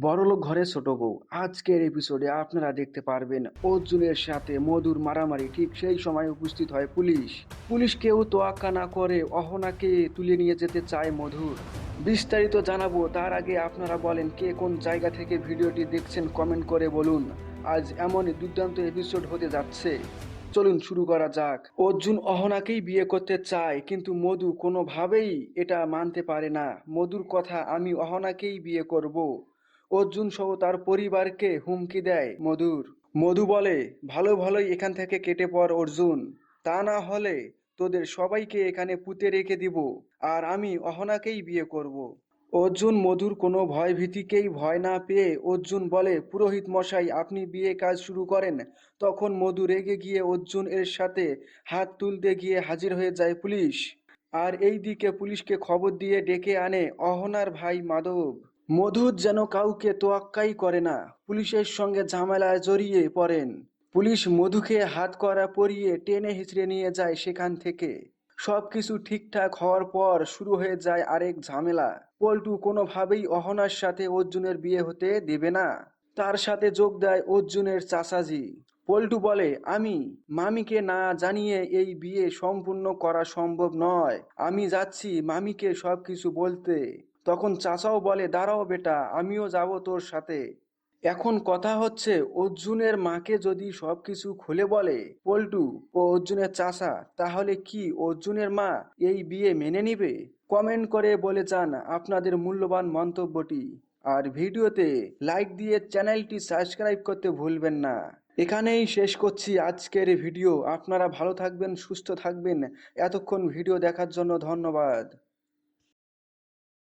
বড়লোক ঘরে ছোট বউ। আজকের এপিসোডে আপনারা দেখতে পারবেন অর্জুনের সাথে মধুর মারামারি। ঠিক সেই সময় উপস্থিত হয় পুলিশ। পুলিশকেও তোয়াক্কা না করে অহনাকে তুলে নিয়ে যেতে চায় মধুর। বিস্তারিত জানাবো, তার আগে আপনারা বলেন কে কোন জায়গা থেকে ভিডিওটি দেখছেন, কমেন্ট করে বলুন। আজ এমন দুর্দান্ত এপিসোড হতে যাচ্ছে, চলুন শুরু করা যাক। অর্জুন অহনাকেই বিয়ে করতে চায়, কিন্তু মধু কোনোভাবেই এটা মানতে পারে না। মধুর কথা, আমি অহনাকেই বিয়ে করব। অর্জুন সহ তার পরিবারকে হুমকি দেয় মধুর। মধু বলে, ভালো ভালোই এখান থেকে কেটে পড় অর্জুন, তা না হলে তোদের সবাইকে এখানে পুঁতে রেখে দিব, আর আমি অহনাকেই বিয়ে করব। অর্জুন মধুর কোনো ভয় ভীতিকেই ভয় না পেয়ে অর্জুন বলে, পুরোহিত মশাই আপনি বিয়ে কাজ শুরু করেন। তখন মধু রেগে গিয়ে অর্জুন এর সাথে হাত তুলতে গিয়ে হাজির হয়ে যায় পুলিশ। আর এই দিকে পুলিশকে খবর দিয়ে ডেকে আনে অহনার ভাই মাধব। মধু যেন কাউকে তোয়াক্কাই করে না, পুলিশের সঙ্গে ঝামেলায় জড়িয়ে পড়েন। পুলিশ মধুকে হাত করা পরিয়ে টেনে হিঁচড়ে নিয়ে যায় সেখান থেকে। সবকিছু ঠিকঠাক হওয়ার পর শুরু হয়ে যায় আরেক ঝামেলা। পল্টু কোনোভাবেই অহনার সাথে অর্জুনের বিয়ে হতে দেবে না। তার সাথে যোগ দেয় অর্জুনের চাচাজি। পল্টু বলে, আমি মামিকে না জানিয়ে এই বিয়ে সম্পূর্ণ করা সম্ভব নয়, আমি যাচ্ছি মামিকে সবকিছু বলতে। তখন চাচাও বলে, দাঁড়াও বেটা, আমিও যাব তোর সাথে। এখন কথা হচ্ছে, অর্জুনের মাকে যদি সবকিছু খুলে বলে পল্টু ও অর্জুনের চাচা, তাহলে কি অর্জুনের মা এই বিয়ে মেনে নিবে? কমেন্ট করে বলে যান আপনাদের মূল্যবান মন্তব্যটি। আর ভিডিওতে লাইক দিয়ে চ্যানেলটি সাবস্ক্রাইব করতে ভুলবেন না। এখানেই শেষ করছি আজকের ভিডিও। আপনারা ভালো থাকবেন, সুস্থ থাকবেন। এতক্ষণ ভিডিও দেখার জন্য ধন্যবাদ।